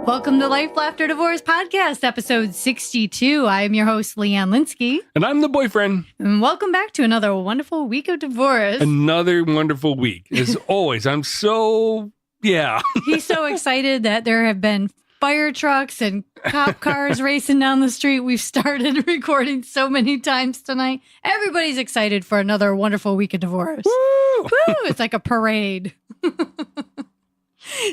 Welcome to Life, Laughter, Divorce Podcast, episode 62. I am your host, Leanne Linsky. And I'm the boyfriend. And welcome back to another wonderful week of divorce. Another wonderful week. As always, I'm so, He's so excited that there have been fire trucks and cop cars racing down the street. We've started recording so many times tonight. Everybody's excited for another wonderful week of divorce. Woo! Woo! It's like a parade.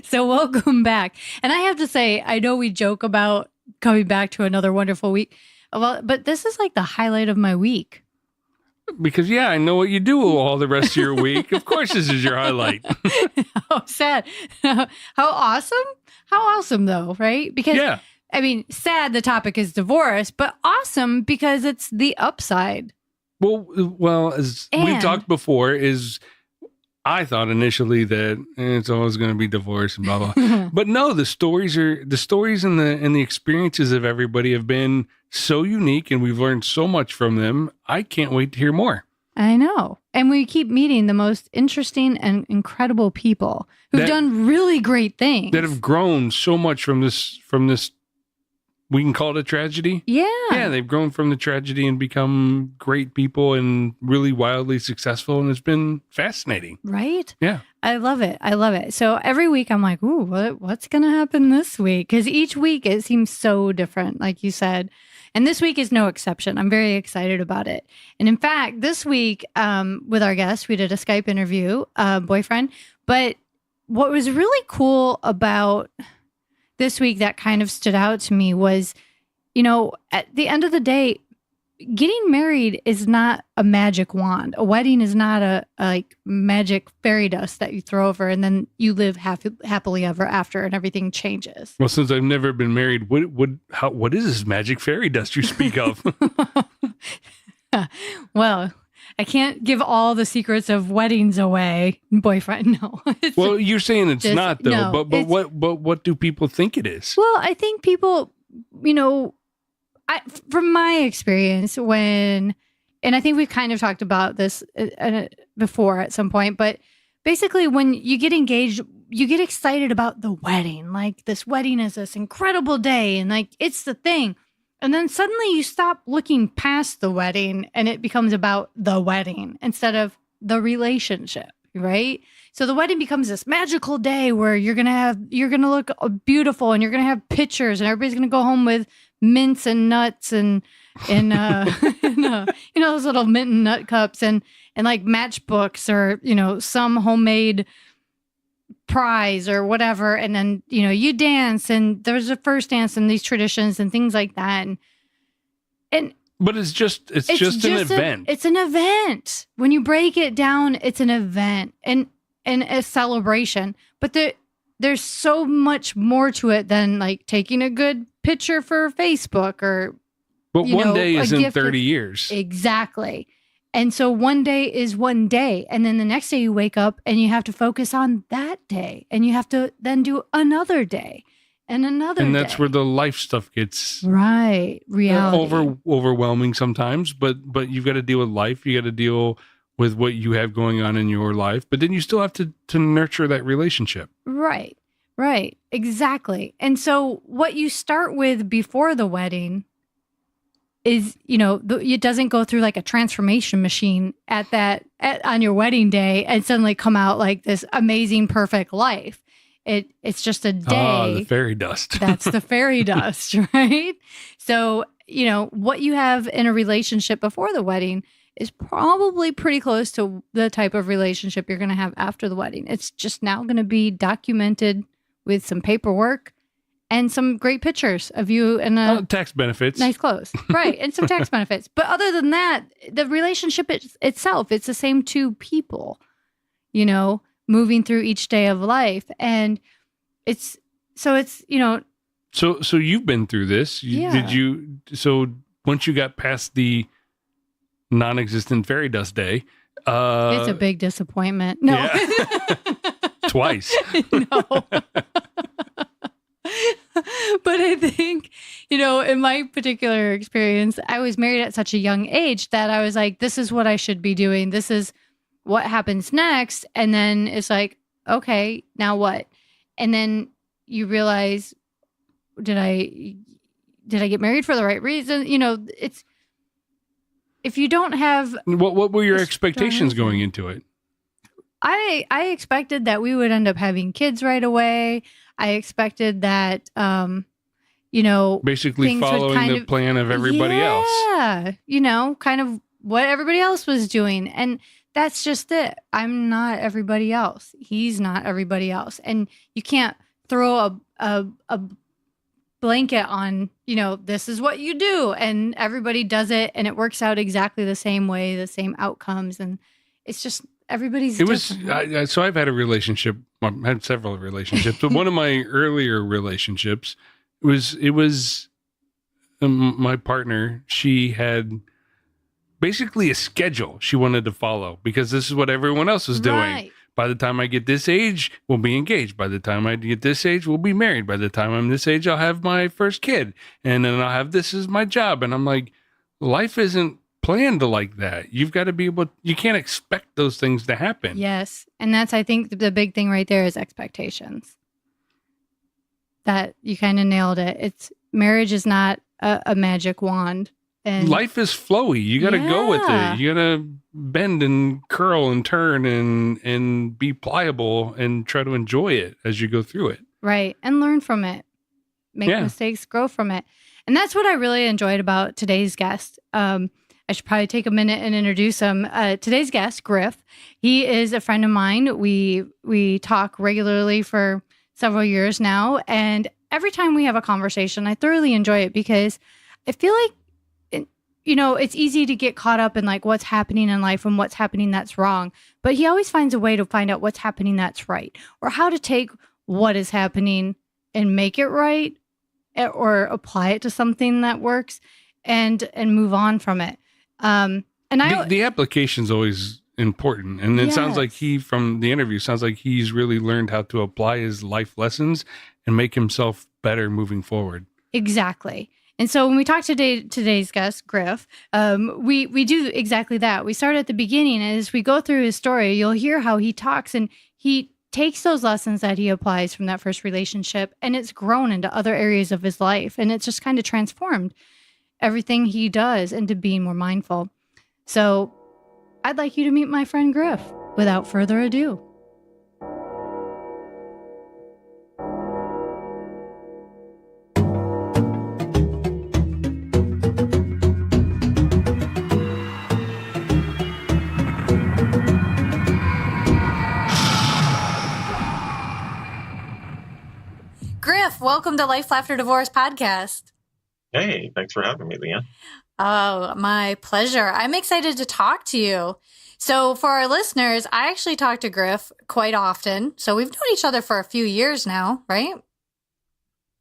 So welcome back. And I have to say, I know we joke about coming back to another wonderful week, but this is like the highlight of my week. Because, I know what you do all the rest of your week. Of course, this is your highlight. How sad. How awesome. How awesome, though, right? Because, I mean, sad the topic is divorce, but awesome because it's the upside. Well, as we've talked before, I thought initially that it's always going to be divorce and blah blah, but no. The stories and the experiences of everybody have been so unique, and we've learned so much from them. I can't wait to hear more. I know, and we keep meeting the most interesting and incredible people who've done really great things that have grown so much from this. We can call it a tragedy. Yeah, they've grown from the tragedy and become great people and really wildly successful. And it's been fascinating. Right? Yeah. I love it. So every week I'm like, ooh, what's going to happen this week? Because each week it seems so different, like you said. And this week is no exception. I'm very excited about it. And in fact, this week with our guest, we did a Skype interview, boyfriend. But what was really cool about this week that kind of stood out to me was, at the end of the day, getting married is not a magic wand. A wedding is not a like magic fairy dust that you throw over and then you live happily ever after and everything changes. Well, since I've never been married, what is this magic fairy dust you speak of? Well, I can't give all the secrets of weddings away, boyfriend. No. Well, you're saying it's not though, no, but what do people think it is? Well, I think people, from my experience and I think we've kind of talked about this before at some point, but basically when you get engaged, you get excited about the wedding. Like this wedding is this incredible day and like it's the thing. And then suddenly you stop looking past the wedding and it becomes about the wedding instead of the relationship, right? So the wedding becomes this magical day where you're going to look beautiful and you're going to have pictures and everybody's going to go home with mints and nuts and those little mint and nut cups and like matchbooks or, some homemade prize or whatever. And then, you dance and there's a first dance and these traditions and things like that. But it's just an event. It's an event. When you break it down, it's an event and a celebration. But there's so much more to it than like taking a good picture for Facebook or. But one day isn't 30 years. Exactly. And so one day is one day. And then the next day you wake up and you have to focus on that day. And you have to then do another day and another day. And that's where the life stuff gets reality. Overwhelming sometimes. But you've got to deal with life. You got to deal with what you have going on in your life. But then you still have to nurture that relationship. Right. Exactly. And so what you start with before the wedding is, it doesn't go through like a transformation machine on your wedding day and suddenly come out like this amazing, perfect life. It's just a day. The fairy dust. That's the fairy dust, right? So, what you have in a relationship before the wedding is probably pretty close to the type of relationship you're going to have after the wedding. It's just now going to be documented with some paperwork and some great pictures of you and tax benefits. Nice clothes. Right. And some tax benefits. But other than that, the relationship itself, it's the same two people, moving through each day of life. And so you've been through this. So once you got past the non-existent fairy dust day, it's a big disappointment. No. Yeah. Twice. No. But I think, in my particular experience, I was married at such a young age that I was like, this is what I should be doing. This is what happens next. And then it's like, okay, now what? And then you realize did I get married for the right reason? It's, if you don't have, what were your expectations going into it? I expected that we would end up having kids right away. I expected that, basically following the plan of everybody else. Yeah, kind of what everybody else was doing. And that's just it. I'm not everybody else. He's not everybody else. And you can't throw a blanket on, this is what you do. And everybody does it. And it works out exactly the same way, the same outcomes. And it's just, everybody's different. So I've had a relationship. I've had several relationships, but one of my earlier relationships was my partner. She had basically a schedule she wanted to follow because this is what everyone else was doing. Right. By the time I get this age, we'll be engaged. By the time I get this age, we'll be married. By the time I'm this age, I'll have my first kid. And then I'll have this as my job. And I'm like, life isn't planned like that. You've got to be able, you can't expect those things to happen. Yes. And that's, I think, the big thing right there is expectations. That you kind of nailed it. Marriage is not a magic wand. And life is flowy. You got to go with it. You got to bend and curl and turn and be pliable and try to enjoy it as you go through it. Right. And learn from it. Make mistakes, grow from it. And that's what I really enjoyed about today's guest. I should probably take a minute and introduce him. Today's guest, Griff, he is a friend of mine. We talk regularly for several years now. And every time we have a conversation, I thoroughly enjoy it because I feel like, it's easy to get caught up in like what's happening in life and what's happening that's wrong. But he always finds a way to find out what's happening that's right, or how to take what is happening and make it right, or apply it to something that works and move on from it. The application is always important. And it sounds like from the interview, sounds like he's really learned how to apply his life lessons and make himself better moving forward. Exactly. And so when we talk to today's guest, Griff, we do exactly that. We start at the beginning, and as we go through his story, you'll hear how he talks, and he takes those lessons that he applies from that first relationship, and it's grown into other areas of his life, and it's just kind of transformed everything he does into being more mindful. So I'd like you to meet my friend Griff without further ado. Griff, welcome to Life, Lafter, Divorce podcast. Hey, thanks for having me, Leanne. Oh, my pleasure. I'm excited to talk to you. So for our listeners, I actually talk to Griff quite often. So we've known each other for a few years now, right?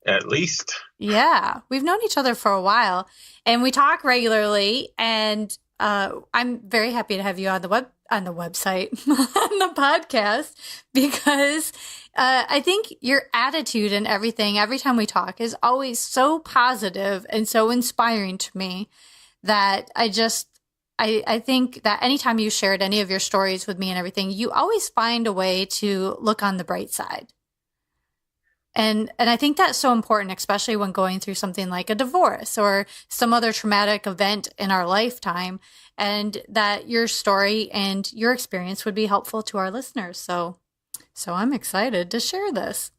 At least. Yeah, we've known each other for a while, and we talk regularly, and I'm very happy to have you on the website, on the podcast, because I think your attitude and everything, every time we talk, is always so positive and so inspiring to me that I think that anytime you shared any of your stories with me and everything, you always find a way to look on the bright side. And I think that's so important, especially when going through something like a divorce or some other traumatic event in our lifetime, and that your story and your experience would be helpful to our listeners. So I'm excited to share this.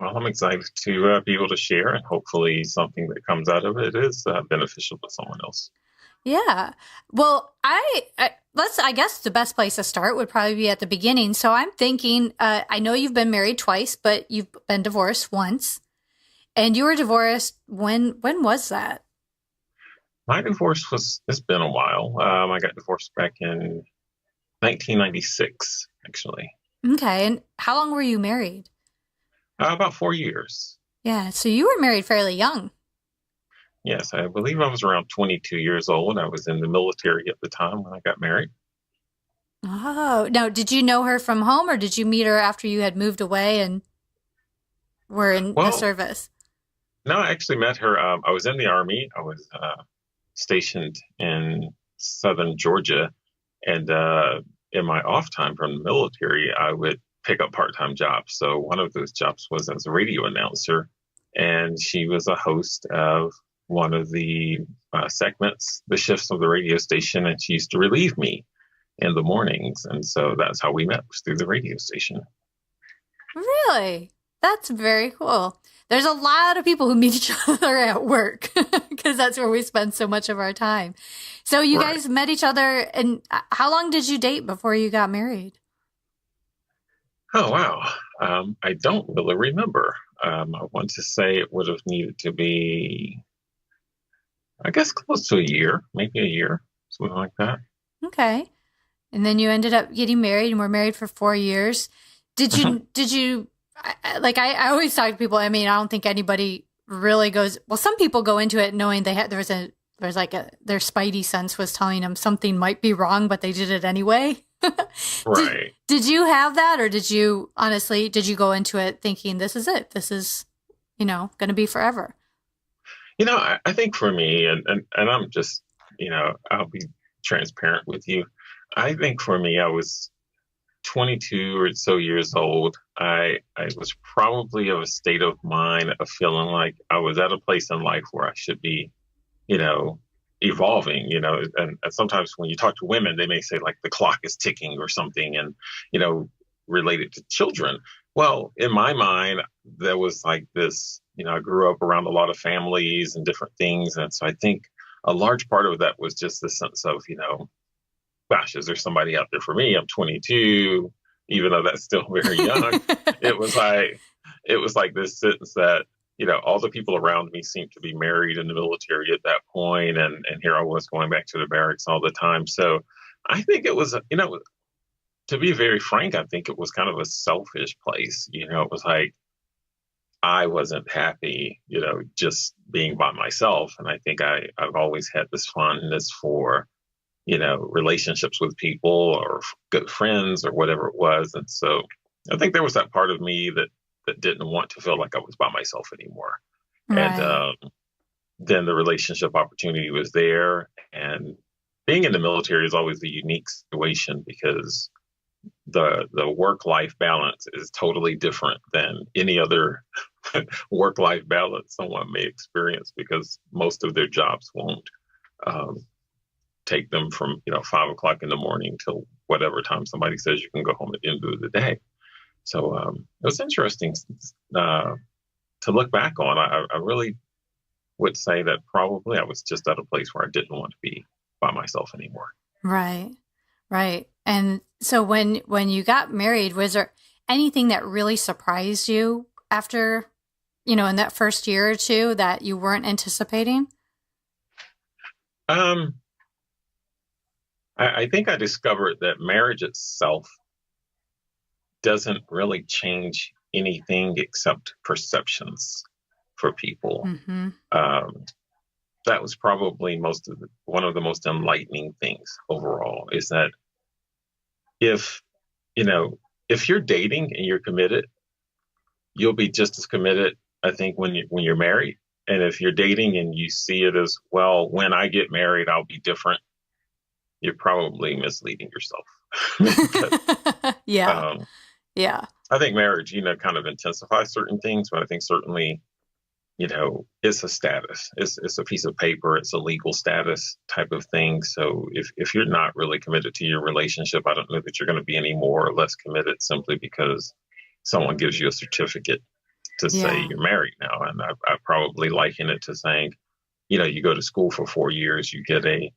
Well, I'm excited to be able to share, and hopefully something that comes out of it is beneficial to someone else. Yeah. Well, I guess the best place to start would probably be at the beginning. So I'm thinking, I know you've been married twice, but you've been divorced once, and you were divorced. When was that? My divorce it's been a while. I got divorced back in 1996, actually. Okay. And how long were you married? About 4 years. Yeah. So you were married fairly young. Yes, I believe I was around 22 years old. I was in the military at the time when I got married. Oh, now, did you know her from home, or did you meet her after you had moved away and were in the service? No, I actually met her. I was in the Army. I was stationed in southern Georgia. And in my off time from the military, I would pick up part-time jobs. So one of those jobs was as a radio announcer and she was a host of one of the segments, the shifts of the radio station, and she used to relieve me in the mornings. And so that's how we met, was through the radio station. Really? That's very cool. There's a lot of people who meet each other at work because that's where we spend so much of our time. So you guys met each other, and how long did you date before you got married? Oh, wow. I don't really remember. I want to say it would have needed to be, I guess, close to a year, maybe a year, something like that. Okay. And then you ended up getting married and were married for 4 years. Did you, like, I always talk to people, I mean, I don't think anybody really goes, well, some people go into it knowing there's their spidey sense was telling them something might be wrong, but they did it anyway. Right. Did you have that, or did you go into it thinking this is it? This is, going to be forever? I think for me, and I'm just, I'll be transparent with you. I think for me, I was 22 or so years old. I was probably of a state of mind of feeling like I was at a place in life where I should be, evolving, and sometimes when you talk to women, they may say like the clock is ticking or something, and, related to children. Well, in my mind, there was like this, I grew up around a lot of families and different things. And so I think a large part of that was just the sense of, gosh, is there somebody out there for me? I'm 22, even though that's still very young. It was like this sense that, all the people around me seemed to be married in the military at that point, and here I was going back to the barracks all the time. So I think it was, to be very frank, I think it was kind of a selfish place. It was like I wasn't happy, just being by myself. And I think I've always had this fondness for, relationships with people or good friends or whatever it was. And so I think there was that part of me that didn't want to feel like I was by myself anymore. Right. And then the relationship opportunity was there. And being in the military is always a unique situation because the work-life balance is totally different than any other work-life balance someone may experience, because most of their jobs won't take them from 5 o'clock in the morning till whatever time somebody says you can go home at the end of the day. So it was interesting to look back on. I really would say that probably I was just at a place where I didn't want to be by myself anymore. Right. And so when you got married, was there anything that really surprised you after, in that first year or two that you weren't anticipating? I think I discovered that marriage itself doesn't really change anything except perceptions for people. Mm-hmm. That was probably one of the most enlightening things overall, is that if you're dating and you're committed, you'll be just as committed, I think, when you're married. And if you're dating and you see it as, well, when I get married, I'll be different, you're probably misleading yourself. But, yeah. Yeah. I think marriage, kind of intensifies certain things, but I think certainly, it's a status. It's a piece of paper. It's a legal status type of thing. So if you're not really committed to your relationship, I don't know that you're going to be any more or less committed simply because someone gives you a certificate to say you're married now. And I probably liken it to saying, you go to school for 4 years, you get a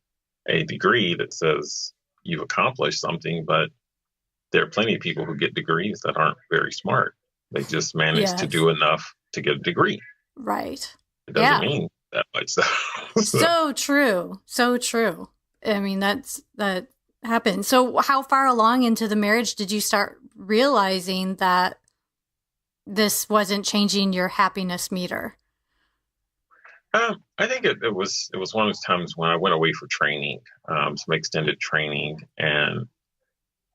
degree that says you've accomplished something, but there are plenty of people who get degrees that aren't very smart. They just manage to do enough to get a degree. Right. It doesn't mean that much. So true. So true. I mean, that happened. So how far along into the marriage did you start realizing that this wasn't changing your happiness meter? I think it was one of those times when I went away for training, some extended training, and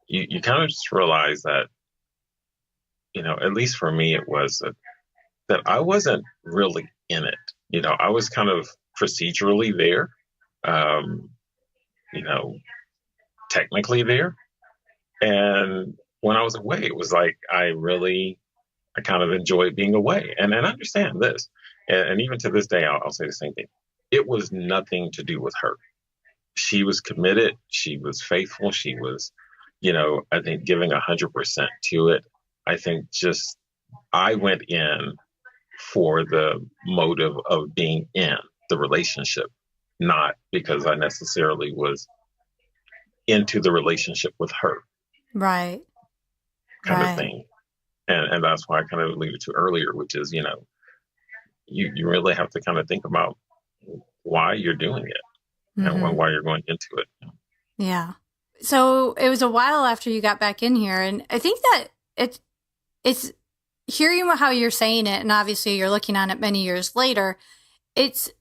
you kind of just realize that, at least for me, it was that I wasn't really in it. I was kind of procedurally there, technically there. And when I was away, it was like I I kind of enjoyed being away. And understand this. And even to this day, I'll say the same thing. It was nothing to do with her. She was committed. She was faithful. She was, I think giving 100% to it. I think just I went in for the motive of being in the relationship, not because I necessarily was into the relationship with her. Right. Kind of thing. And that's why I kind of alluded to earlier, which is, you really have to kind of think about why you're doing it and why you're going into it. Yeah. So it was a while after you got back in here. And I think that it's hearing how you're saying it, and obviously you're looking on it many years later, it's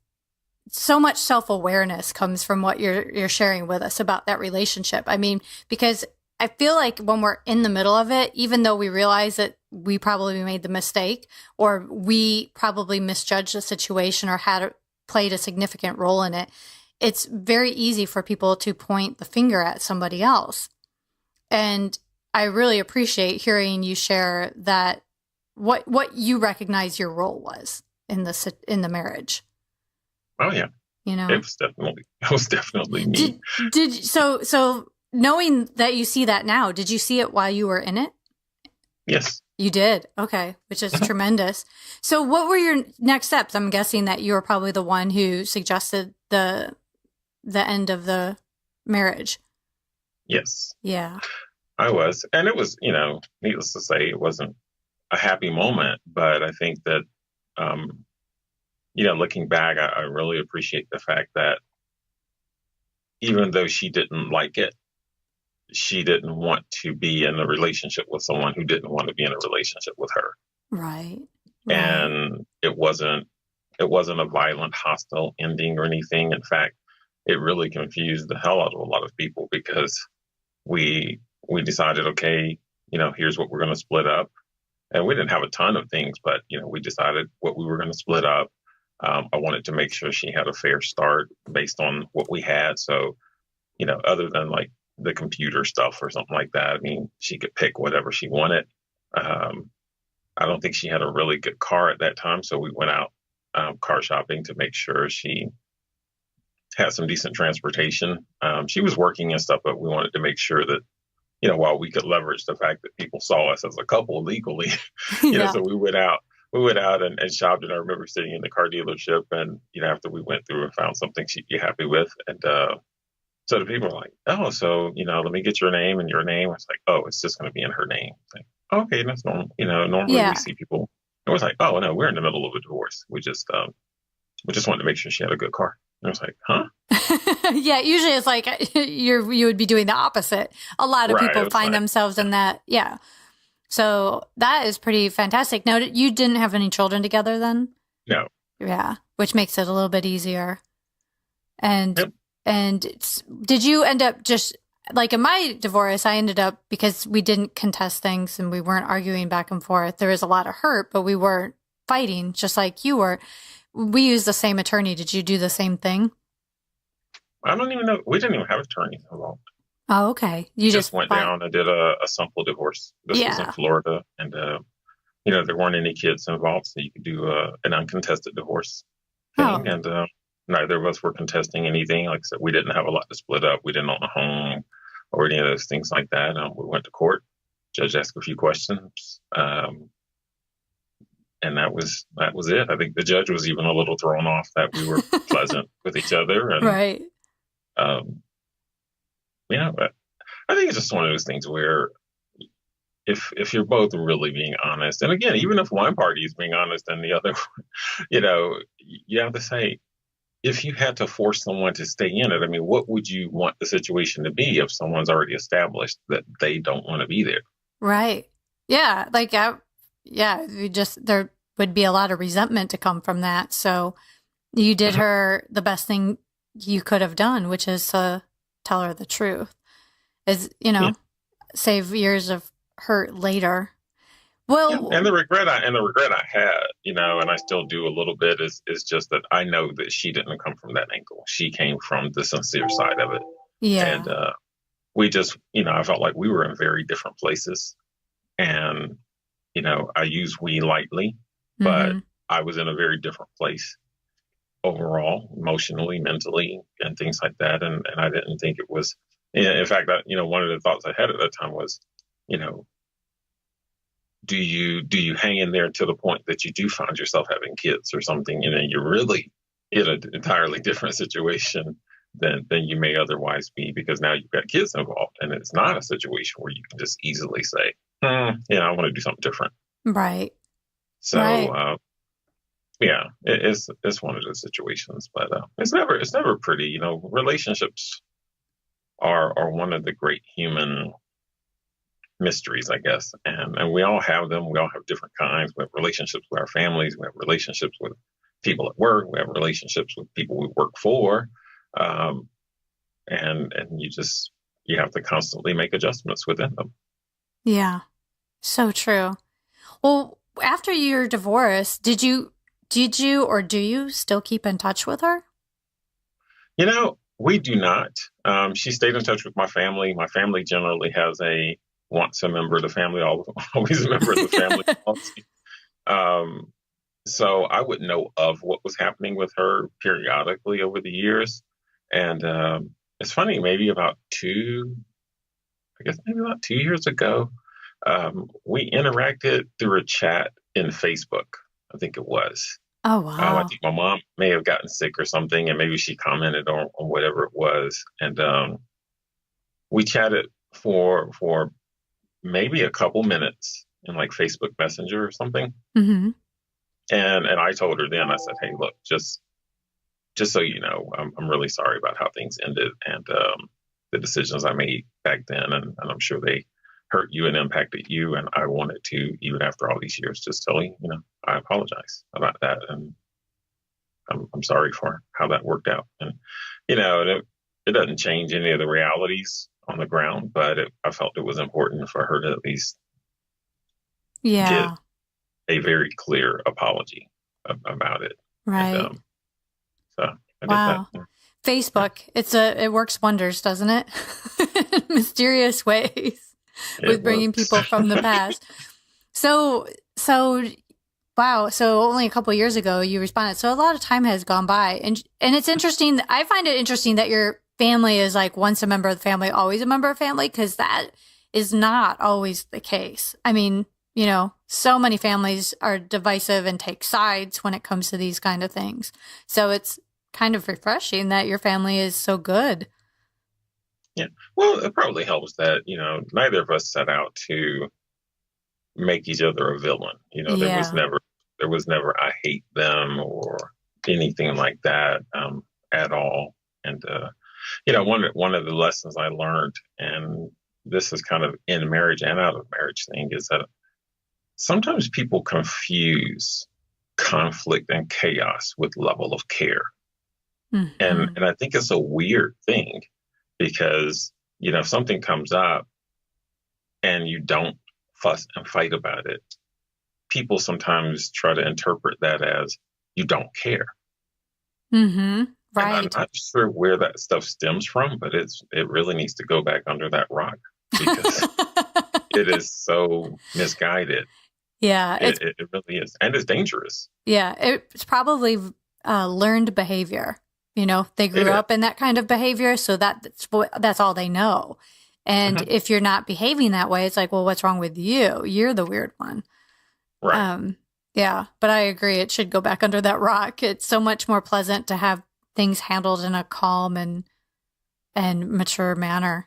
so much self-awareness comes from what you're sharing with us about that relationship. I mean, because I feel like when we're in the middle of it, even though we realize that we probably made the mistake or we probably misjudged the situation or played a significant role in it, it's very easy for people to point the finger at somebody else. And I really appreciate hearing you share that what you recognize your role was in the marriage. Oh yeah. It was definitely me. So knowing that you see that now, did you see it while you were in it? Yes. You did. Okay. Which is tremendous. So what were your next steps? I'm guessing that you were probably the one who suggested the end of the marriage. Yes. Yeah. I was. And it was, needless to say, it wasn't a happy moment, but I think that, looking back, I really appreciate the fact that even though she didn't like it, she didn't want to be in a relationship with someone who didn't want to be in a relationship with her. Right. And it wasn't a violent, hostile ending or anything. In fact, it really confused the hell out of a lot of people because we decided, okay, here's what we're going to split up. And we didn't have a ton of things, but, we decided what we were going to split up. I wanted to make sure she had a fair start based on what we had. So, other than like the computer stuff or something like that, I mean, she could pick whatever she wanted. I don't think she had a really good car at that time. So we went out car shopping to make sure she had some decent transportation. She was working and stuff, but we wanted to make sure that, while we could leverage the fact that people saw us as a couple legally, so we went out and shopped. And I remember sitting in the car dealership and, after we went through and found something she'd be happy with. And so the people were like, oh, so, let me get your name and your name. I was like, oh, it's just going to be in her name. It's like, okay, that's normal. Normally we see people. It was like, oh, no, we're in the middle of a divorce. We just wanted to make sure she had a good car. And I was like, huh? Yeah, usually it's like you would be doing the opposite. A lot of people find themselves in that. Yeah. So that is pretty fantastic. Now, you didn't have any children together then? No. Yeah, which makes it a little bit easier. And did you end up just like in my divorce, I ended up because we didn't contest things and we weren't arguing back and forth. There was a lot of hurt, but we weren't fighting just like you were. We used the same attorney. Did you do the same thing? I don't even know. We didn't even have attorneys involved. Oh, okay. You just went down and did a simple divorce. This was in Florida. And, there weren't any kids involved. So you could do an uncontested divorce thing. Oh. And neither of us were contesting anything. Like I said, we didn't have a lot to split up. We didn't own a home or any of those things like that. We went to court. Judge asked a few questions. And that was it. I think the judge was even a little thrown off that we were pleasant with each other. And, right. But I think it's just one of those things where if you're both really being honest, and again, even if one party is being honest and the other, you have to say, if you had to force someone to stay in it, I mean, what would you want the situation to be if someone's already established that they don't want to be there? Right. Yeah. Like, there would be a lot of resentment to come from that. So you did her the best thing you could have done, which is to tell her the truth, save years of hurt later. Well, and the regret I had, and I still do a little bit is just that I know that she didn't come from that angle. She came from the sincere side of it. Yeah. And we just, I felt like we were in very different places. And, I use we lightly, but I was in a very different place overall, emotionally, mentally, and things like that. And I didn't think it was, in fact, one of the thoughts I had at that time was, you know, do you hang in there to the point that you do find yourself having kids or something, and you're really in an entirely different situation than you may otherwise be, because now you've got kids involved, and it's not a situation where you can just easily say, I want to do something different. Right. So, right. It's one of those situations, but it's never pretty. Relationships are one of the great human mysteries, I guess, and we all have them. We all have different kinds. We have relationships with our families. We have relationships with people at work. We have relationships with people we work for, and you have to constantly make adjustments within them. Yeah, so true. Well, after your divorce, did you or do you still keep in touch with her? We do not. She stayed in touch with my family. My family generally has once a member of the family, always a member of the family policy. So I would know of what was happening with her periodically over the years. And it's funny, maybe about 2 years ago, we interacted through a chat in Facebook, I think it was. Oh, wow. I think my mom may have gotten sick or something, and maybe she commented on whatever it was. And we chatted for maybe a couple minutes in like Facebook Messenger or something. Mm-hmm. And I told her then, I said, hey, look, just so you know, I'm really sorry about how things ended and the decisions I made back then. And I'm sure they hurt you and impacted you. And I wanted to, even after all these years, just tell you, I apologize about that. And I'm sorry for how that worked out. And, it doesn't change any of the realities on the ground, but I felt it was important for her to at least get a very clear apology about it. Right. And, so I wow. did that. Facebook, it works wonders, doesn't it? Mysterious ways with bringing people from the past. So wow. So only a couple of years ago you responded. So a lot of time has gone by, and it's interesting. I find it interesting that your family is like once a member of the family, always a member of the family, because that is not always the case. I mean, so many families are divisive and take sides when it comes to these kind of things. So it's kind of refreshing that your family is so good. Yeah. Well, it probably helps that, neither of us set out to make each other a villain. There was never I hate them or anything like that at all. And one of the lessons I learned, and this is kind of in marriage and out of marriage thing, is that sometimes people confuse conflict and chaos with level of care. Mm-hmm. And I think it's a weird thing because, if something comes up and you don't fuss and fight about it, people sometimes try to interpret that as you don't care. Mm-hmm. Right. And I'm not sure where that stuff stems from, but it really needs to go back under that rock because it is so misguided. Yeah. It really is. And it's dangerous. Yeah. It's probably learned behavior. They grew up in that kind of behavior. So that's all they know. And if you're not behaving that way, it's like, well, what's wrong with you? You're the weird one. Right. Yeah. But I agree. It should go back under that rock. It's so much more pleasant to have things handled in a calm and mature manner.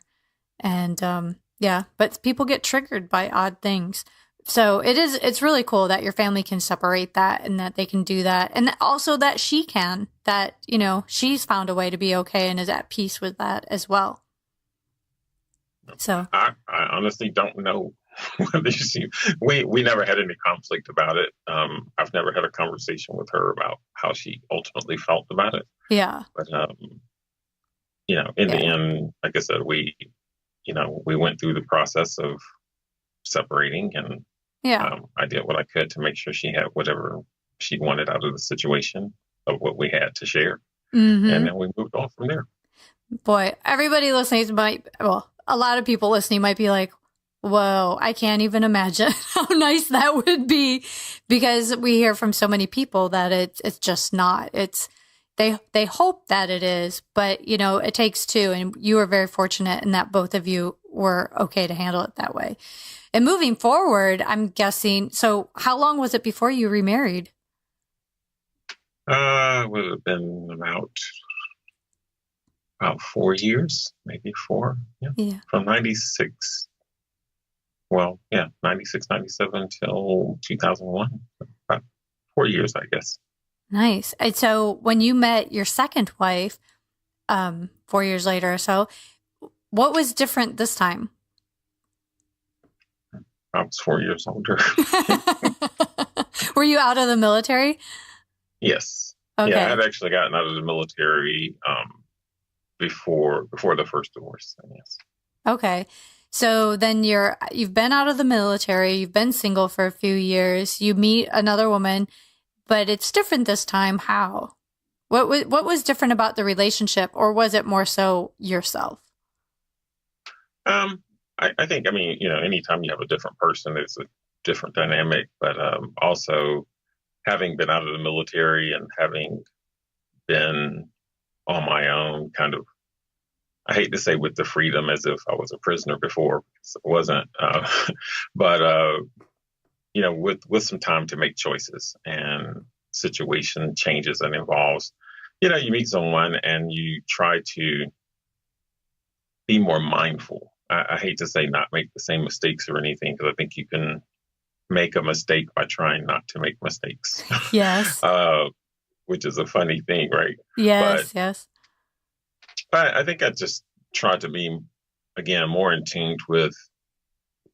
And but people get triggered by odd things. So it's really cool that your family can separate that and that they can do that. And also that she can, that, she's found a way to be okay and is at peace with that as well. So I honestly don't know whether we never had any conflict about it. I've never had a conversation with her about how she ultimately felt about it. Yeah. But, in the end, like I said, we went through the process of separating and I did what I could to make sure she had whatever she wanted out of the situation of what we had to share. Mm-hmm. And then we moved on from there. Boy, everybody listening a lot of people listening might be like, Whoa, I can't even imagine how nice that would be, because we hear from so many people that it's just not. They hope that it is, but it takes two, and you were very fortunate in that both of you were okay to handle it that way. And moving forward, I'm guessing, so how long was it before you remarried? Would have been about 4 years, maybe four. Yeah. From 96. Well, yeah, 96, 97 till 2001. About 4 years, I guess. Nice. And so when you met your second wife, 4 years later or so, what was different this time? I was 4 years older. Were you out of the military? Yes. Okay. Yeah, I had actually gotten out of the military before the first divorce. Yes. Okay. So then you've been out of the military, you've been single for a few years, you meet another woman, but it's different this time. How? What was different about the relationship, or was it more so yourself? I think, anytime you have a different person, it's a different dynamic, but also having been out of the military and having been on my own, kind of, I hate to say with the freedom as if I was a prisoner before, because it wasn't, but with some time to make choices and situation changes and involves, you meet someone and you try to be more mindful. I hate to say not make the same mistakes or anything, because I think you can make a mistake by trying not to make mistakes. Yes. Which is a funny thing, right? Yes, yes. But I think I just tried to be, again, more in tune with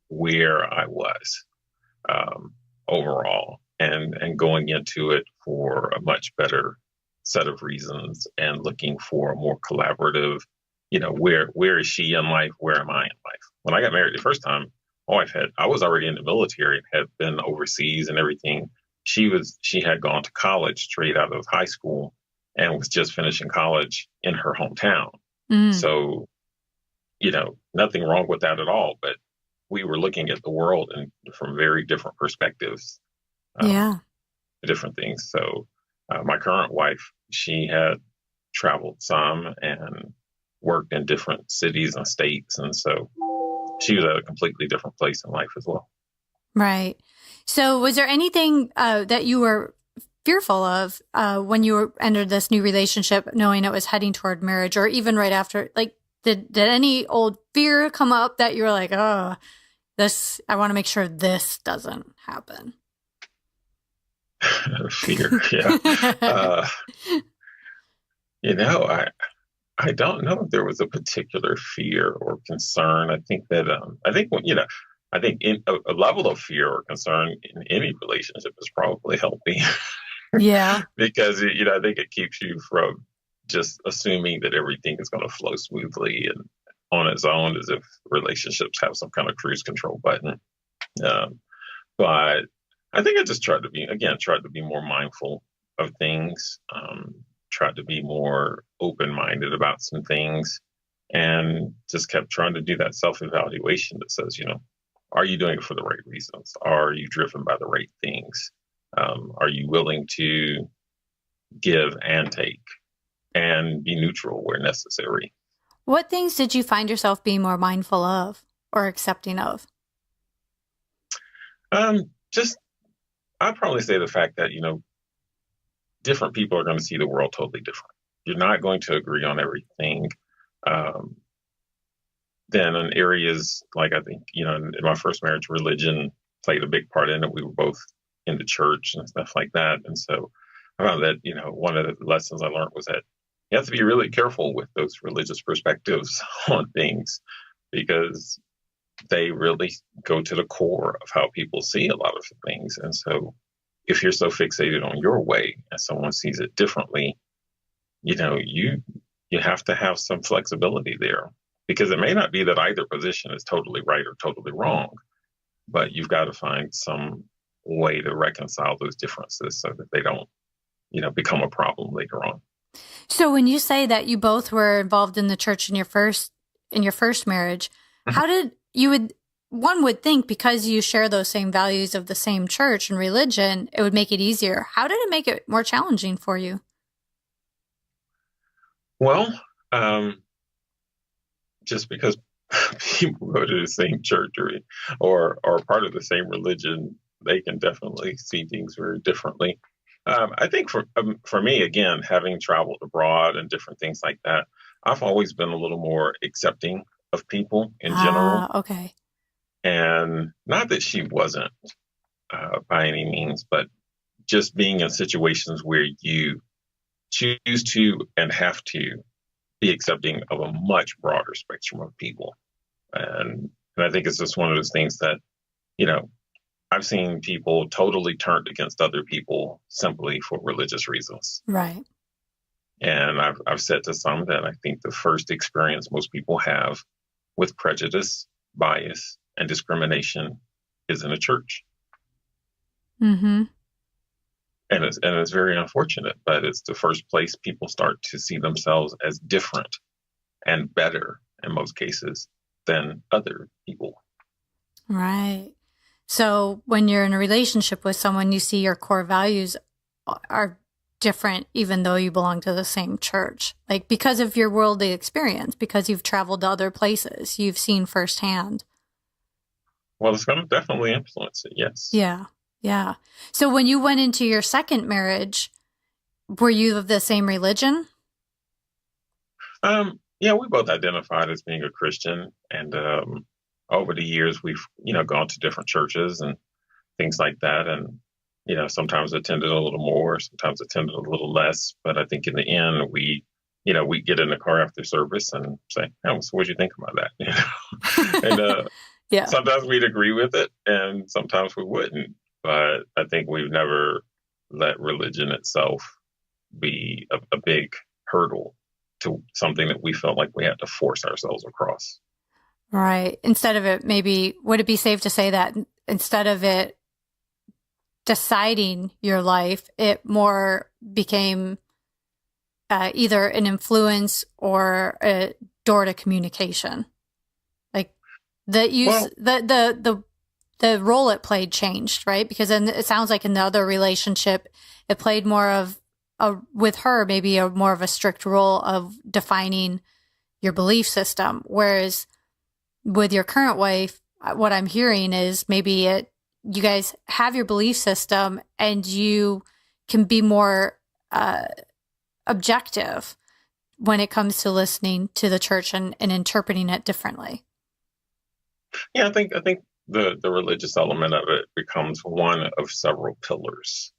where I was overall, and going into it for a much better set of reasons, and looking for a more collaborative, where is she in life? Where am I in life? When I got married the first time, I was already in the military and had been overseas and everything. She had gone to college straight out of high school and was just finishing college in her hometown. Mm. So, nothing wrong with that at all. But we were looking at the world from very different perspectives. Different things. So my current wife, she had traveled some and worked in different cities and states. And so she was at a completely different place in life as well. Right. So was there anything that you were fearful of when you entered this new relationship, knowing it was heading toward marriage, or even right after? Like, did any old fear come up that you were like, oh, I want to make sure this doesn't happen? Fear, yeah. I don't know if there was a particular fear or concern. I think that a level of fear or concern in any relationship is probably healthy. Yeah. Because I think it keeps you from just assuming that everything is going to flow smoothly and on its own, as if relationships have some kind of cruise control button. But I think I just tried to be more mindful of things. Tried to be more open-minded about some things, and just kept trying to do that self-evaluation that says, are you doing it for the right reasons? Are you driven by the right things? Are you willing to give and take and be neutral where necessary? What things did you find yourself being more mindful of or accepting of? I'd probably say the fact that, different people are going to see the world totally different. You're not going to agree on everything. Then in areas like, I think, in my first marriage, religion played a big part in it. We were both in the church and stuff like that. And so I found that, one of the lessons I learned was that you have to be really careful with those religious perspectives on things, because they really go to the core of how people see a lot of things. And so if you're so fixated on your way and someone sees it differently, you have to have some flexibility there, because it may not be that either position is totally right or totally wrong, but you've got to find some way to reconcile those differences so that they don't, become a problem later on. So when you say that you both were involved in the church in your first marriage, how did one would think because you share those same values of the same church and religion, it would make it easier. How did it make it more challenging for you? Well, just because people go to the same church or are part of the same religion, they can definitely see things very differently. I think for me, again, having traveled abroad and different things like that, I've always been a little more accepting of people in general. Okay. And not that she wasn't by any means, but just being in situations where you choose to and have to be accepting of a much broader spectrum of people. And I think it's just one of those things that, I've seen people totally turned against other people simply for religious reasons. Right. And I've said to some that I think the first experience most people have with prejudice, bias, and discrimination is in a church. Mm-hmm. And it's very unfortunate, but it's the first place people start to see themselves as different and better in most cases than other people. Right. So when you're in a relationship with someone, you see your core values are different, even though you belong to the same church, like because of your worldly experience, because you've traveled to other places, you've seen firsthand. Well, it's going to definitely influence it. Yes. Yeah. Yeah. So when you went into your second marriage, were you of the same religion? Yeah, we both identified as being a Christian, and over the years we've gone to different churches and things like that, and sometimes attended a little more, sometimes attended a little less, but I think in the end we get in the car after service and say, oh, so what'd you think about that? And yeah, sometimes we'd agree with it and sometimes we wouldn't, but I think we've never let religion itself be a big hurdle to something that we felt like we had to force ourselves across. Right. Instead of it, maybe, would it be safe to say that instead of it deciding your life, it more became either an influence or a door to communication? Like the role it played changed, right? Because then it sounds like in the other relationship, it played more of with her, maybe more of a strict role of defining your belief system. Whereas with your current wife, what I'm hearing is maybe you guys have your belief system and you can be more objective when it comes to listening to the church and interpreting it differently. Yeah, I think the religious element of it becomes one of several pillars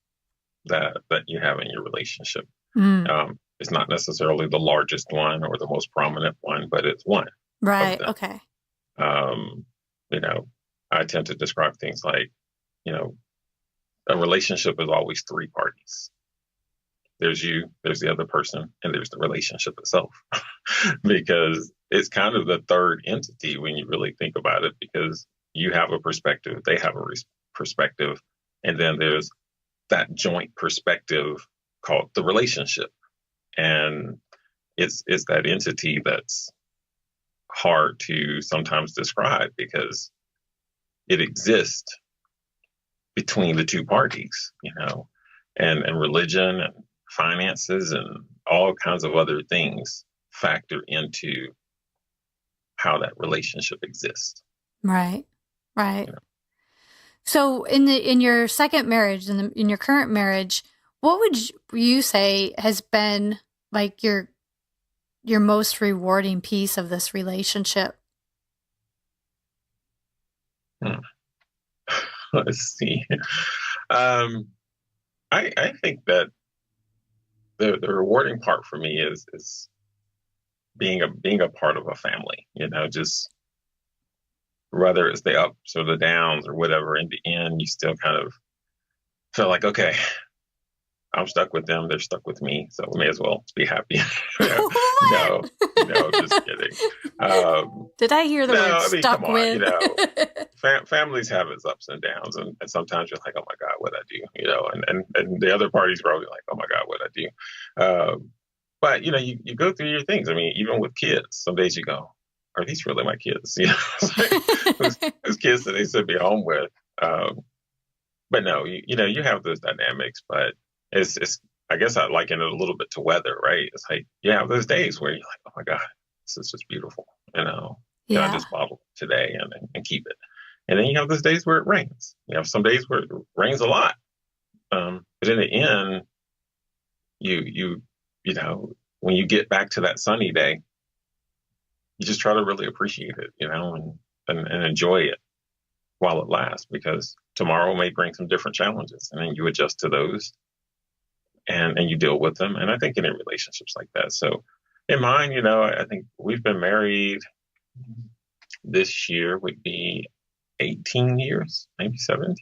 that you have in your relationship. It's not necessarily the largest one or the most prominent one, but it's one. Right. Okay. I tend to describe things like, a relationship is always three parties. There's you, there's the other person, and there's the relationship itself. Because it's kind of the third entity when you really think about it, because you have a perspective, they have a perspective, and then there's that joint perspective called the relationship. And it's that entity that's hard to sometimes describe because it exists between the two parties, and religion and finances and all kinds of other things factor into how that relationship exists. Right. So in your second marriage, in your current marriage, what would you say has been like your most rewarding piece of this relationship? Let's see. I think that the rewarding part for me is being a part of a family, just whether it's the ups or the downs or whatever, in the end, you still kind of feel like, okay, I'm stuck with them. They're stuck with me. So we may as well be happy. No, just kidding. Did I hear the word stuck with? Families have its ups and downs. And sometimes you're like, oh my God, what'd I do? And the other party's probably like, oh my God, what'd I do? But, you go through your things. I mean, even with kids, some days you go, are these really my kids? You know, it's like, whose kids that they should be home with. But no, you have those dynamics, but it's I guess I liken it a little bit to weather, right? It's like you have those days where you're like, oh my God, this is just beautiful. Can I just bottle it today and keep it? And then you have those days where it rains. You have some days where it rains a lot. But in the end, you when you get back to that sunny day, you just try to really appreciate it, and enjoy it while it lasts, because tomorrow may bring some different challenges, and then you adjust to those and you deal with them. And I think in relationships like that. So in mine, I think we've been married, this year would be 18 years, maybe 17.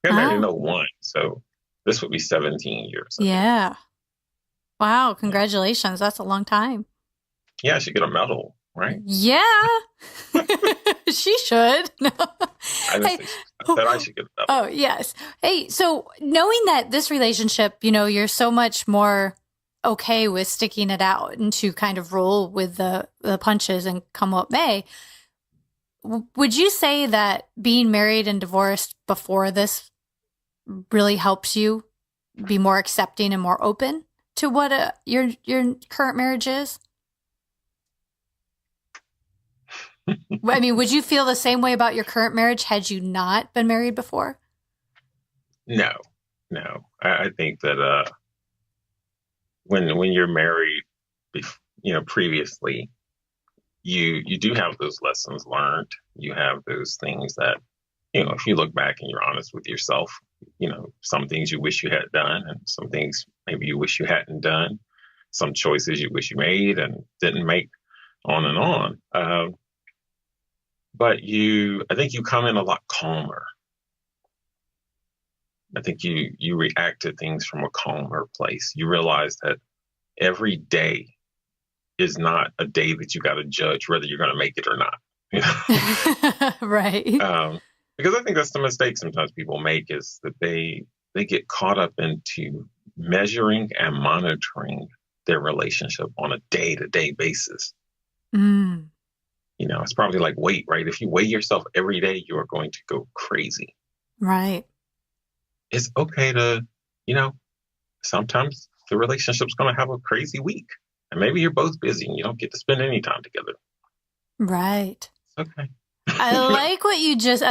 I got married in 01, so this would be 17 years. Yeah. Wow. Congratulations. That's a long time. Yeah, I should get a medal, right? Yeah. She should. I should get a medal. Oh, yes. Hey, so knowing that this relationship, you're so much more okay with sticking it out and to kind of roll with the punches and come what may, would you say that being married and divorced before this really helps you be more accepting and more open to what your current marriage is? I mean, would you feel the same way about your current marriage had you not been married before? No. I think that when you're married, previously, you do have those lessons learned. You have those things that, if you look back and you're honest with yourself, some things you wish you had done, and some things maybe you wish you hadn't done, some choices you wish you made and didn't make, on and on. But I think you come in a lot calmer. I think you react to things from a calmer place. You realize that every day is not a day that you got to judge whether you're going to make it or not. Right. Because I think that's the mistake sometimes people make, is that they get caught up into measuring and monitoring their relationship on a day-to-day basis. Mm. It's probably like weight, right? If you weigh yourself every day, you are going to go crazy. Right. It's okay to, sometimes the relationship's going to have a crazy week. And maybe you're both busy and you don't get to spend any time together. Right. It's okay. I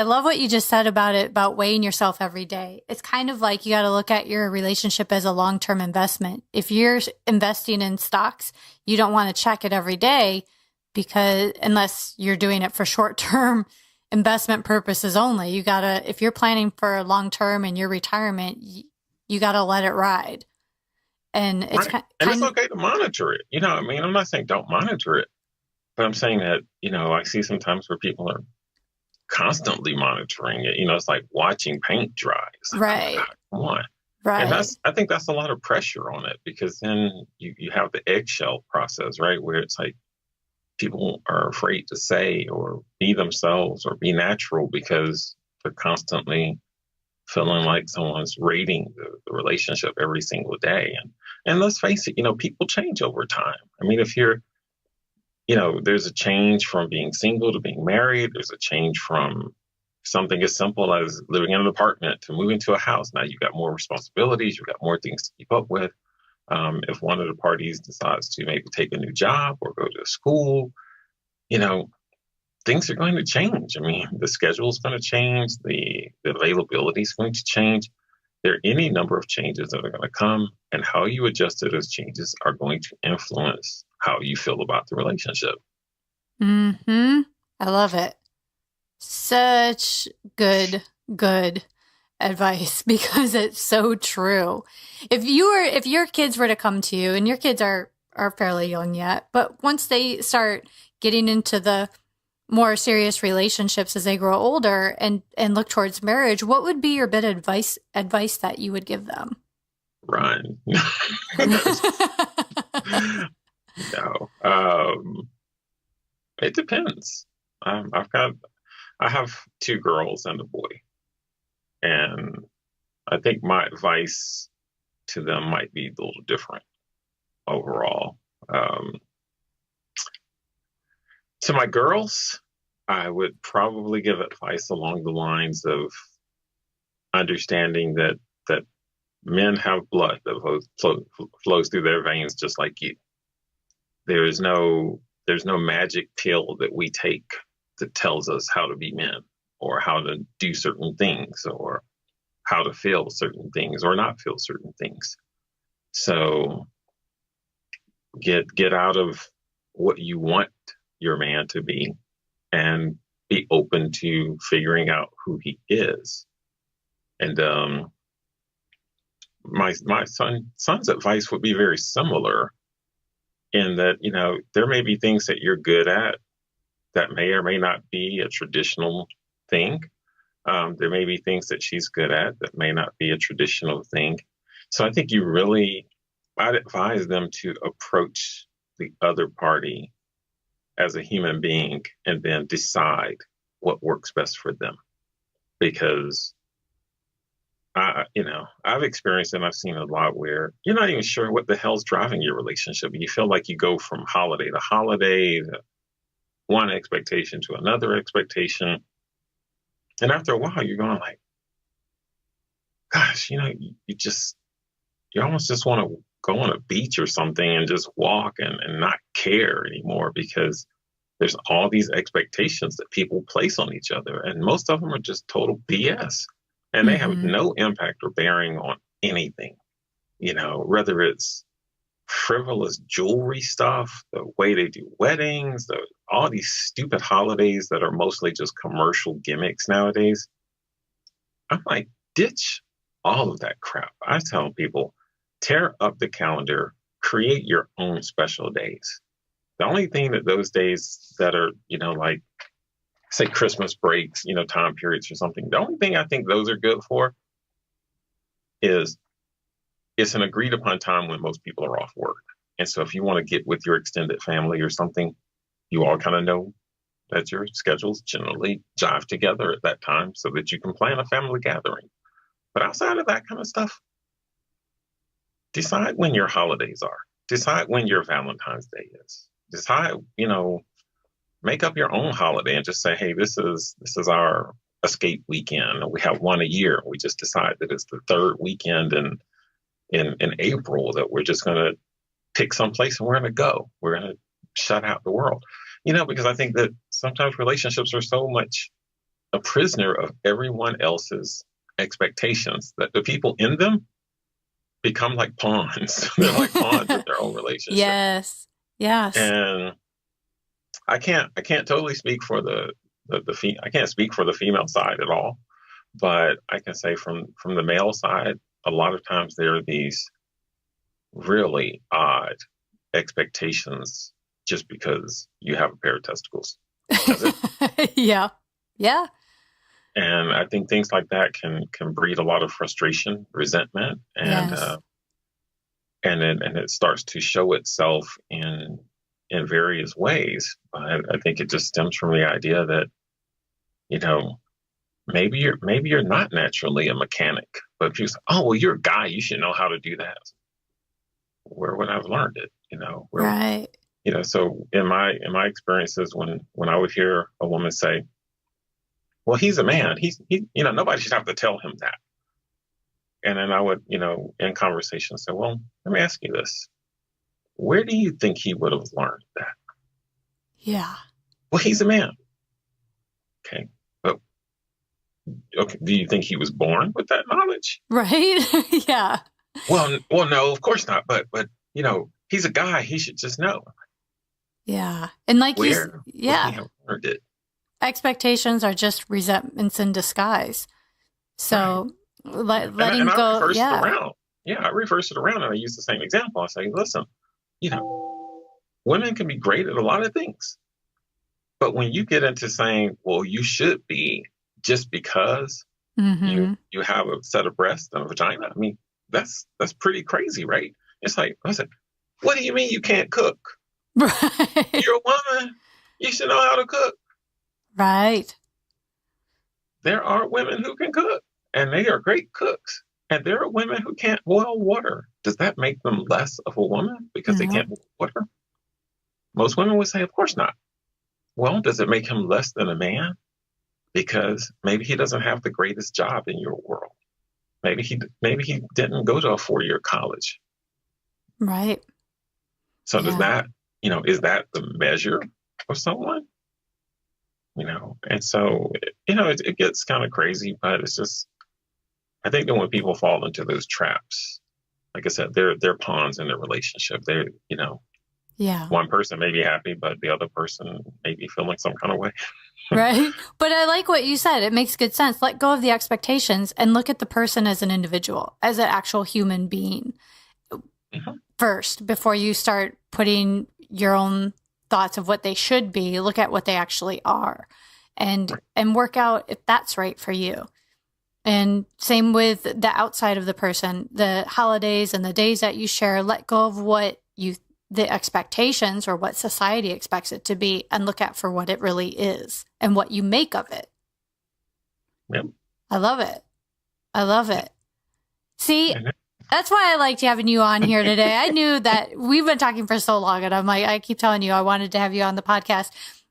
love what you just said about weighing yourself every day. It's kind of like you got to look at your relationship as a long-term investment. If you're investing in stocks, you don't want to check it every day, because unless you're doing it for short-term investment purposes only, if you're planning for long-term and your retirement, you got to let it ride. And it's right. It's okay to monitor it. I'm not saying don't monitor it, but I'm saying that, I see sometimes where people are constantly monitoring it. It's like watching paint dry. Like, right. Oh, come on. Right. And I think that's a lot of pressure on it, because then you have the eggshell process, right? Where it's like people are afraid to say or be themselves or be natural, because they're constantly feeling like someone's rating the relationship every single day. And let's face it, people change over time. I mean, if you're, there's a change from being single to being married. There's a change from something as simple as living in an apartment to moving to a house. Now you've got more responsibilities. You've got more things to keep up with. If one of the parties decides to maybe take a new job or go to school, things are going to change. I mean, the schedule is going to change. The availability is going to change. There are any number of changes that are going to come, and how you adjust to those changes are going to influence how you feel about the relationship. Mm-hmm. I love it. Such good advice, because it's so true. If your kids were to come to you, and your kids are fairly young yet, but once they start getting into the more serious relationships as they grow older and look towards marriage, what would be your bit of advice that you would give them? Run. No. It depends. I have 2 girls and a boy, and I think my advice to them might be a little different overall. To my girls, I would probably give advice along the lines of understanding that men have blood that flows through their veins just like you. There is there's no magic pill that we take that tells us how to be men or how to do certain things or how to feel certain things or not feel certain things. So get out of what you want your man to be and be open to figuring out who he is. And my son's advice would be very similar in that, you know, there may be things that you're good at that may or may not be a traditional thing. There may be things that she's good at that may not be a traditional thing. So I think I'd advise them to approach the other party as a human being and then decide what works best for them. Because I've experienced and I've seen a lot where you're not even sure what the hell's driving your relationship. You feel like you go from holiday to holiday, to one expectation to another expectation. And after a while, you're going like, gosh, you almost just want to go on a beach or something and just walk and not care anymore because there's all these expectations that people place on each other. And most of them are just total BS. And they have no impact or bearing on anything, whether it's frivolous jewelry stuff, the way they do weddings, all these stupid holidays that are mostly just commercial gimmicks nowadays. I'm like, ditch all of that crap. I tell people, tear up the calendar, create your own special days. The only thing that those days that are, like, say Christmas breaks, time periods or something. The only thing I think those are good for is it's an agreed upon time when most people are off work. And so if you want to get with your extended family or something, you all kind of know that your schedules generally jive together at that time so that you can plan a family gathering. But outside of that kind of stuff, decide when your holidays are. Decide when your Valentine's Day is. Decide, make up your own holiday and just say, hey, this is our escape weekend. We have one a year. We just decide that it's the third weekend in April that we're just going to pick someplace and we're going to go. We're going to shut out the world. Because I think that sometimes relationships are so much a prisoner of everyone else's expectations that the people in them become like pawns. They're like pawns of their own relationship. Yes. And I can't totally speak for I can't speak for the female side at all, but I can say from the male side, a lot of times there are these really odd expectations just because you have a pair of testicles. Yeah. And I think things like that can breed a lot of frustration, resentment, and yes. And it starts to show itself in various ways. But I think it just stems from the idea that, maybe you're not naturally a mechanic, but if you say, oh, well, you're a guy, you should know how to do that. Where would I have learned it? Right. So in my experiences, when I would hear a woman say, well, he's a man, he nobody should have to tell him that. And then I would, in conversation say, well, let me ask you this. Where do you think he would have learned that? Yeah. Well, he's a man. Okay. Okay. Do you think he was born with that knowledge? Right. Yeah. Well, no, of course not. But he's a guy. He should just know. Yeah. And like where would he have learned it? Expectations are just resentments in disguise. So letting I go. Reverse it around. Yeah, I reverse it around and I use the same example. I say, listen, women can be great at a lot of things. But when you get into saying, well, you should be just because you have a set of breasts and a vagina, I mean, that's pretty crazy, right? It's like, listen, what do you mean you can't cook? Right. You're a woman. You should know how to cook. Right. There are women who can cook, and they are great cooks. And there are women who can't boil water. Does that make them less of a woman because they can't boil water? Most women would say, of course not. Well, does it make him less than a man? Because maybe he doesn't have the greatest job in your world. Maybe he didn't go to a 4-year college. Right. So does that, is that the measure of someone? And so, it gets kind of crazy, but it's just, I think that when people fall into those traps, like I said, they're pawns in their relationship. Yeah. One person may be happy, but the other person may be feeling some kind of way. Right. But I like what you said. It makes good sense. Let go of the expectations and look at the person as an individual, as an actual human being first, before you start putting your own thoughts of what they should be. Look at what they actually are and work out if that's right for you. And same with the outside of the person, the holidays and the days that you share. Let go of the expectations or what society expects it to be, and look at for what it really is and what you make of it. Yep. I love it. See, that's why I liked having you on here today. I knew that we've been talking for so long, and I'm like, I keep telling you I wanted to have you on the podcast.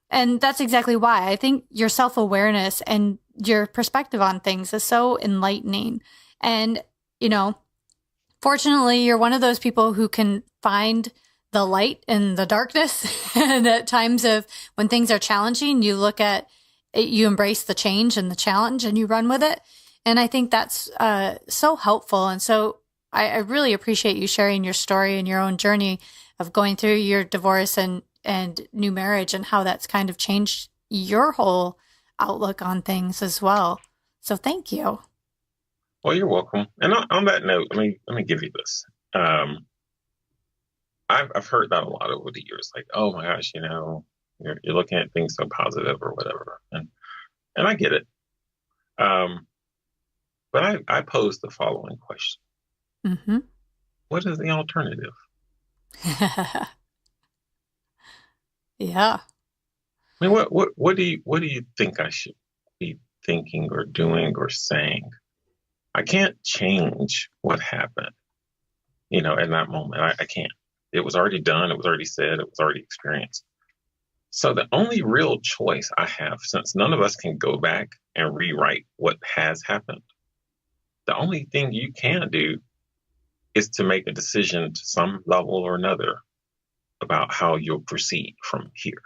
And that's exactly why. I think your self-awareness and your perspective on things is so enlightening. And, fortunately, you're one of those people who can find the light in the darkness. And at times of when things are challenging, you look at it, you embrace the change and the challenge and you run with it. And I think that's so helpful. And so I really appreciate you sharing your story and your own journey of going through your divorce and new marriage, and how that's kind of changed your whole outlook on things as well. So thank you. Well, you're welcome. And on that note, let me give you this. I've heard that a lot over the years, like, oh my gosh, you're looking at things so positive or whatever. And I get it. But I posed the following question. Mm-hmm. What is the alternative? Yeah. I mean, what do you think I should be thinking or doing or saying? I can't change what happened, in that moment. I can't. It was already done. It was already said. It was already experienced. So the only real choice I have, since none of us can go back and rewrite what has happened, the only thing you can do is to make a decision to some level or another about how you'll proceed from here.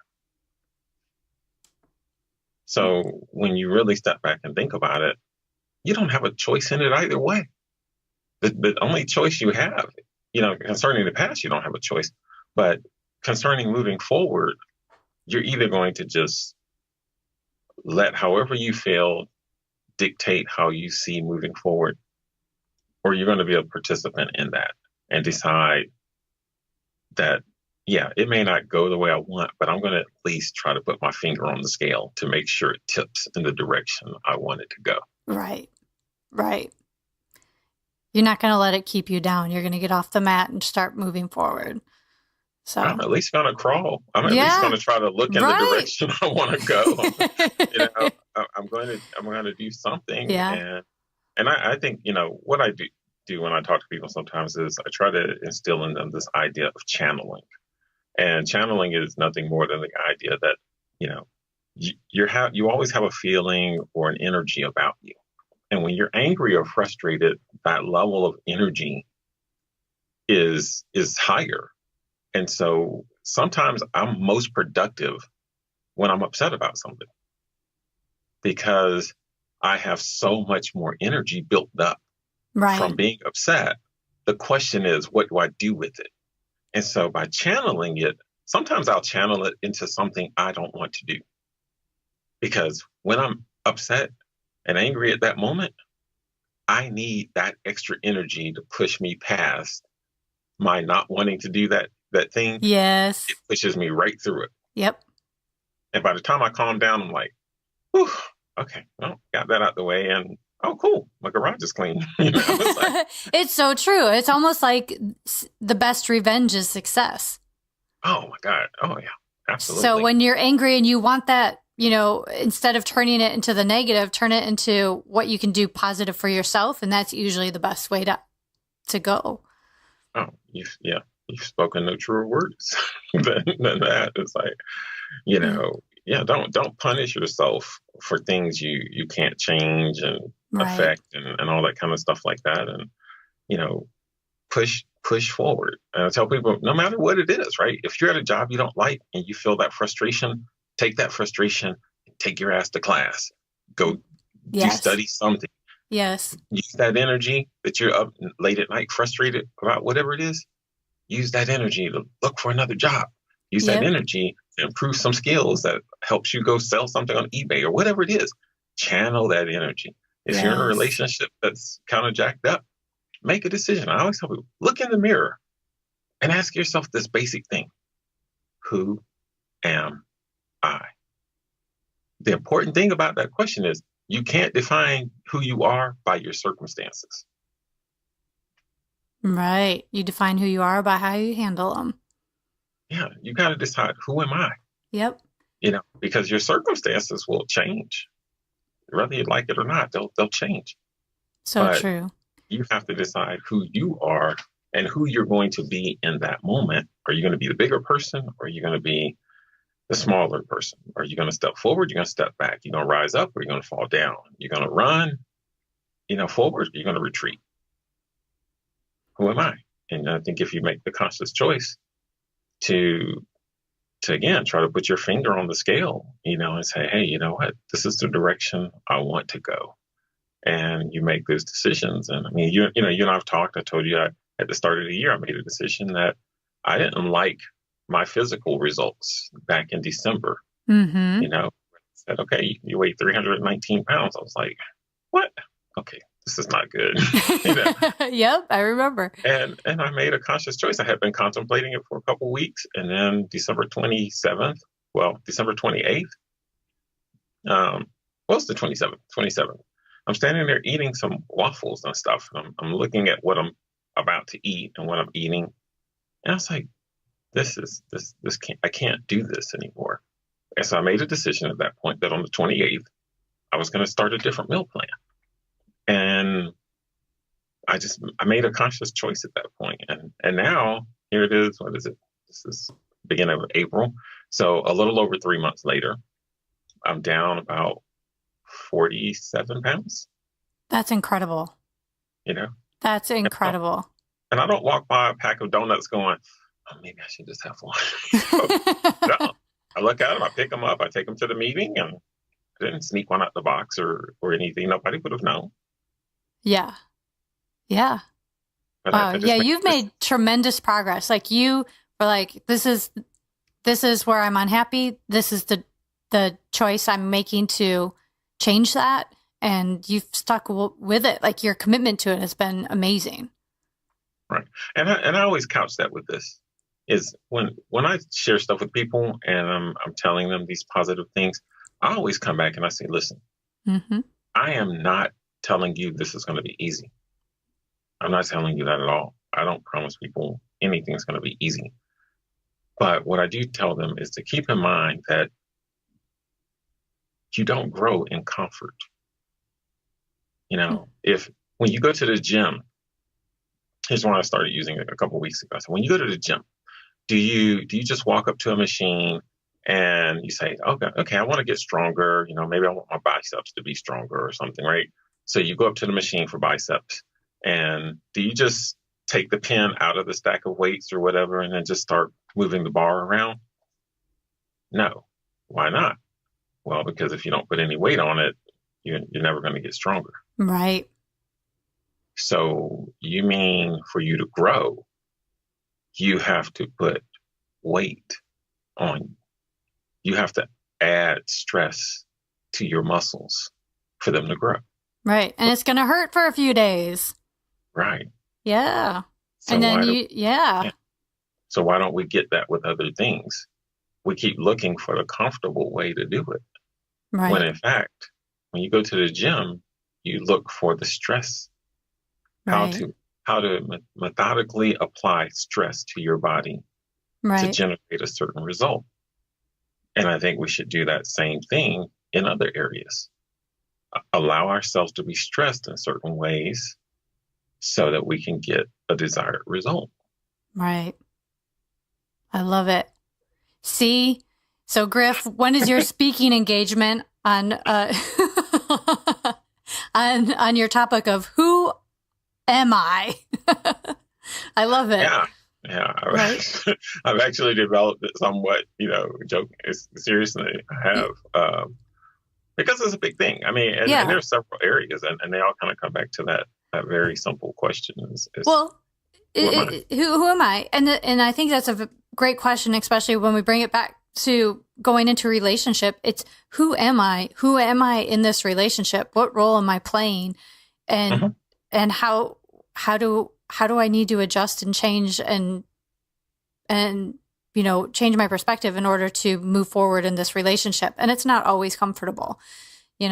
So when you really step back and think about it, you don't have a choice in it either way. The only choice you have, concerning the past, you don't have a choice. But concerning moving forward, you're either going to just let however you feel dictate how you see moving forward, or you're going to be a participant in that and decide that, yeah, it may not go the way I want, but I'm going to at least try to put my finger on the scale to make sure it tips in the direction I want it to go. Right. You're not going to let it keep you down. You're going to get off the mat and start moving forward. So I'm at least going to crawl. I'm at least going to try to look in the direction I want to go. I'm going to do something. Yeah. And I think, what I do when I talk to people sometimes is I try to instill in them this idea of channeling. And channeling is nothing more than the idea that, you always have a feeling or an energy about you. And when you're angry or frustrated, that level of energy is higher. And so sometimes I'm most productive when I'm upset about something, because I have so much more energy built up from being upset. The question is, what do I do with it? And so by channeling it, sometimes I'll channel it into something I don't want to do. Because when I'm upset and angry at that moment, I need that extra energy to push me past my not wanting to do that thing. Yes. It pushes me right through it. Yep. And by the time I calm down, I'm like, whew, okay, well, got that out the way. And oh, cool, my garage is clean. It's so true. It's almost like the best revenge is success. Oh my God. Oh yeah, absolutely. So when you're angry and you want that, instead of turning it into the negative, turn it into what you can do positive for yourself. And that's usually the best way to go. Oh, you've spoken no truer words than that. It's like, don't punish yourself for things you can't change and Right. affect and all that kind of stuff like that. And, you know, push forward. And I tell people, no matter what it is, right? If you're at a job you don't like and you feel that frustration, take that frustration, take your ass to class, go do Yes. study something. Yes. Use that energy that you're up late at night, frustrated about whatever it is. Use that energy to look for another job. Use that energy to improve some skills that helps you go sell something on eBay or whatever it is. Channel that energy. If you're in a relationship that's kind of jacked up, make a decision. I always tell people, look in the mirror and ask yourself this basic thing. Who am I? The important thing about that question is you can't define who you are by your circumstances. Right. You define who you are by how you handle them. Yeah, you got to decide, who am I? Yep. You know, because your circumstances will change. Whether you like it or not, they'll change. So true. You have to decide who you are and who you're going to be in that moment. Are you going to be the bigger person, or are you going to be the smaller person? Are you going to step forward? You're going to step back. You're going to rise up, or you're going to fall down. You're going to run, forward. You're going to retreat. Who am I? And I think if you make the conscious choice to again try to put your finger on the scale, and say, hey, you know what? This is the direction I want to go. And you make those decisions. And I mean, you and I've talked. I told you at the start of the year, I made a decision that I didn't like my physical results back in December. Mm-hmm. Said, okay, you weigh 319 pounds. I was like, what? Okay, this is not good. Yep, I remember. And I made a conscious choice. I had been contemplating it for a couple of weeks. And then December 28th, what's the 27th? I'm standing there eating some waffles and stuff. And I'm looking at what I'm about to eat and what I'm eating. And I was like, this I can't do this anymore. And so I made a decision at that point that on the 28th, I was going to start a different meal plan. And I made a conscious choice at that point. And now here it is. What is it? This is beginning of April. So a little over 3 months later, I'm down about 47 pounds. That's incredible. That's incredible. And I don't walk by a pack of donuts going, oh, maybe I should just have one. No. I look at them, I pick them up, I take them to the meeting, and I didn't sneak one out the box or anything. Nobody would have known. Yeah. Yeah. Wow. Yeah, you've made tremendous progress. Like you were like, this is where I'm unhappy. This is the choice I'm making to change that. And you've stuck with it. Like your commitment to it has been amazing. Right. And I always couch that with this is when I share stuff with people and I'm telling them these positive things, I always come back and I say, listen, I am not telling you this is going to be easy. I'm not telling you that at all. I don't promise people anything's going to be easy. But what I do tell them is to keep in mind that you don't grow in comfort. If when you go to the gym, here's one I started using a couple of weeks ago. So when you go to the gym, do you just walk up to a machine and you say, okay, I want to get stronger. Maybe I want my biceps to be stronger or something, right? So you go up to the machine for biceps, and do you just take the pin out of the stack of weights or whatever and then just start moving the bar around? No. Why not? Well, because if you don't put any weight on it, you're never going to get stronger. Right. So you mean for you to grow, you have to put weight on you. You have to add stress to your muscles for them to grow. Right. And it's going to hurt for a few days. Right. Yeah. So and then yeah. So why don't we get that with other things? We keep looking for the comfortable way to do it. Right. When in fact, when you go to the gym, you look for the stress. Right. How to methodically apply stress to your body to generate a certain result. And I think we should do that same thing in other areas. Allow ourselves to be stressed in certain ways so that we can get a desired result. Right. I love it. See, So, Griff, when is your speaking engagement on on your topic of who am I? I love it. Yeah. Right? I've actually developed it somewhat, joking. Seriously, I have, because it's a big thing. I mean, and there's several areas, and they all kind of come back to that very simple question: who am I? And I think that's a great question, especially when we bring it back to going into a relationship. It's who am I? Who am I in this relationship? What role am I playing? And and how do I need to adjust and change and change my perspective in order to move forward in this relationship? And it's not always comfortable. It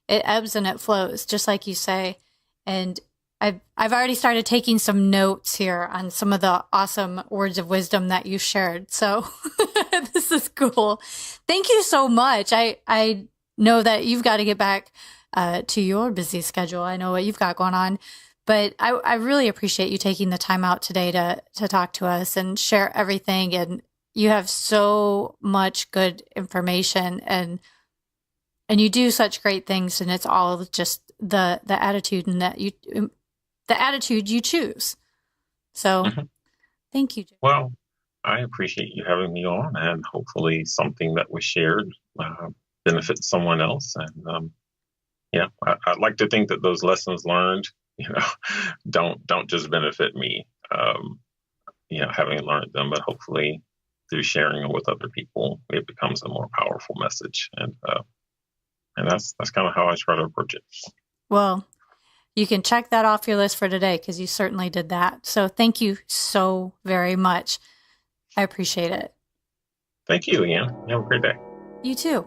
ebbs and it flows, just like you say. And I've already started taking some notes here on some of the awesome words of wisdom that you shared. So this is cool. Thank you so much. I know that you've got to get back to your busy schedule. I know what you've got going on, but I really appreciate you taking the time out today to talk to us and share everything. And you have so much good information, and you do such great things. And it's all just the attitude and the attitude you choose. So thank you. Well, I appreciate you having me on, and hopefully something that was shared benefits someone else. And I'd like to think that those lessons learned, don't just benefit me, having learned them, but hopefully through sharing them with other people, it becomes a more powerful message. And that's kind of how I try to approach it. Well, you can check that off your list for today, because you certainly did that. So thank you so very much. I appreciate it. Thank you, Ian. You have a great day. You too.